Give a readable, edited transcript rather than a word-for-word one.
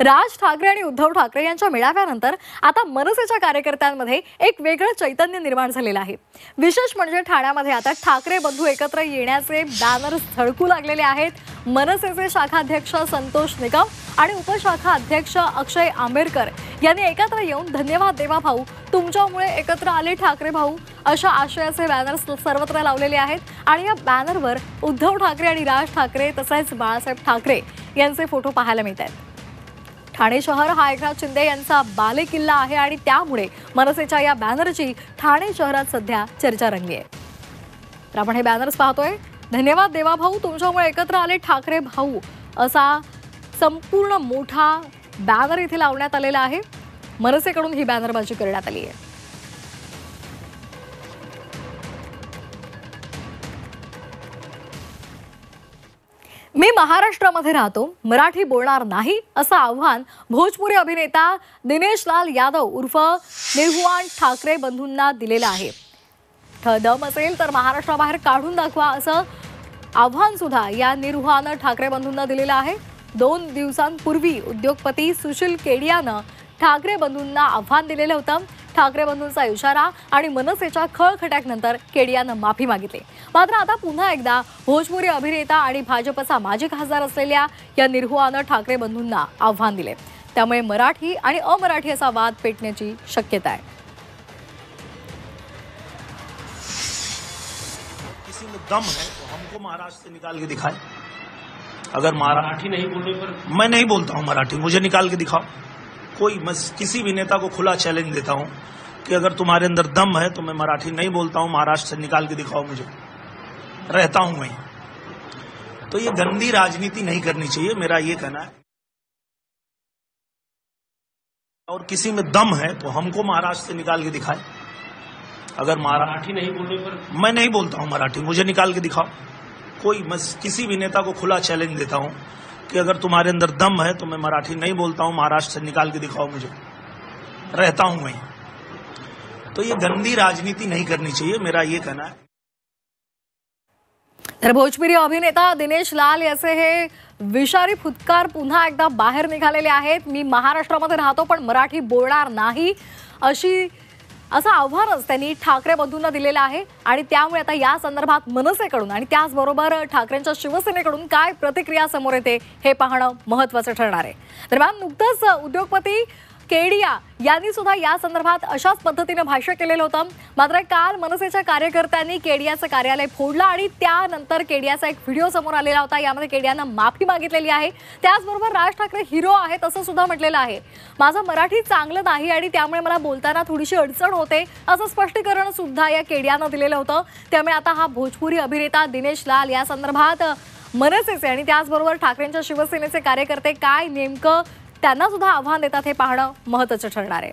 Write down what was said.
राज ठाकरे आणि उद्धव ठाकरे यांच्या मेळाव्यानंतर आता मनसेच्या कार्यकर्त्यांमध्ये एक वेगळं चैतन्य निर्माण झालेलं आहे। विशेष म्हणजे ठाण्यामध्ये आता ठाकरे बंधू एकत्र येण्याचे बॅनर्स झळकू लागलेले आहेत। मनसेचे शाखाध्यक्ष संतोष निकम आणि उपशाखा अध्यक्ष अक्षय आंबेडकर यांनी एकत्र येऊन धन्यवाद देवा भाऊ, तुमच्यामुळे एकत्र आले ठाकरे भाऊ अशा आशयाचे बॅनर्स सर्वत्र लावलेले आहेत। आणि या बॅनरवर उद्धव ठाकरे आणि राज ठाकरे तसेच बाळासाहेब ठाकरे यांचे फोटो पाहायला मिळत आहेत। ठाणे शहर हा एकनाथ शिंदे यांचा बालेकिल्ला आहे आणि त्यामुळे मनसेच्या या बॅनरची ठाणे शहरात सध्या चर्चा रंगली आहे। तर आपण हे बॅनर्स पाहतोय, धन्यवाद देवा भाऊ, तुमच्यामुळे एकत्र आले ठाकरे भाऊ असा संपूर्ण मोठा बॅनर इथे लावण्यात आलेला आहे। मनसेकडून ही बॅनरबाजी करण्यात आली आहे। मी महाराष्ट्रामध्ये राहतो, मराठी बोलणार नाही असं आव्हान भोजपुरी अभिनेता दिनेश लाल यादव उर्फ निर्हुआन ठाकरे बंधूंना दिलेलं आहे। दम असेल तर महाराष्ट्राबाहेर काढून दाखवा असं आव्हान सुद्धा या निर्हुआन ठाकरे बंधूंना दिलेलं आहे। 2 दिवसांपूर्वी उद्योगपती सुशील केडियानं ठाकरे बंधूंना आव्हान दिलेलं होतं। ठाकरे बंधूंचा इशारा आणि मनसेच्या खळखट्यानंतर केडियानं माफी मागितली। मात्र आता पुन्हा एकदा भोजपुरी अभिनेता आणि भाजपचा माजी खासदार असलेल्या या निर्हुआन ठाकरे बंधूंना आव्हान दिले, त्यामुळे मराठी आणि अमराठी असा वाद पेटण्याची शक्यता आहे। किसी में दम है तो हमको महाराष्ट्र से निकाल के दिखाए। अगर मराठी नहीं बोलने पर मैं नहीं बोलता हूं मराठी, मुझे निकाल के दिखाओ। कोई मैं किसी भी नेता को खुला चैलेंज देता हूं कि अगर तुम्हारे अंदर दम है तो मैं मराठी नहीं बोलता हूं, महाराष्ट्र से निकाल के दिखाओ मुझे, रहता हूं मैं। तो ये गंदी राजनीति नहीं करनी चाहिए, मेरा ये कहना है। और किसी में दम है तो हमको महाराष्ट्र से निकाल के दिखाए। अगर मराठी नहीं बोलने पर मैं नहीं बोलता हूं मराठी, मुझे निकाल के दिखाओ। कोई मैं किसी भी नेता को खुला चैलेंज देता हूं कि अगर तुम्हारे अंदर दम है तो मैं मराठी नहीं बोलता हूं, महाराष्ट्र से निकाल के दिखाओ मुझे, रहता हूं मैं। तो ये गंदी राजनीति नहीं करनी चाहिए, मेरा ये कहना है। तर भोजपुरी अभिनेता दिनेश लाल याचे हे विषारी फुटकार पुन्हा एकदा बाहेर निघालेले आहेत। मी महाराष्ट्रामध्ये राहतो पण मराठी बोलणार नाही असं आव्हानच त्यांनी ठाकरे बंधूंना दिलेलं आहे। आणि त्यामुळे आता या संदर्भात मनसेकडून आणि त्याचबरोबर ठाकरेंच्या शिवसेनेकडून काय प्रतिक्रिया समोर येते हे पाहणं महत्त्वाचं ठरणार आहे। दरम्यान नुकतंच उद्योगपती केडिया यांनी सुद्धा या संदर्भात अशाच पद्धतीने भाष्य केलेलं होतं। मात्र काल मनसेच्या कार्यकर्त्यांनी केडियाचं कार्यालय फोडलं आणि त्यानंतर केडियाचा एक व्हिडिओ समोर आलेला होता। यामध्ये केडियानं माफी मागितलेली आहे। त्याचबरोबर राज ठाकरे हिरो आहेत असं सुद्धा म्हटलेलं आहे। माझं मराठी चांगलं नाही आणि त्यामुळे मला बोलताना थोडीशी अडचण होते असं स्पष्टीकरण सुद्धा या केडियानं दिलेलं होतं। त्यामुळे आता हा भोजपुरी अभिनेता दिनेश लाल या संदर्भात मनसेचे आणि त्याचबरोबर ठाकरेंच्या शिवसेनेचे कार्यकर्ते काय नेमकं त्यांना सुद्धा आव्हान देतात हे पाहणं महत्त्वाचं ठरणार आहे।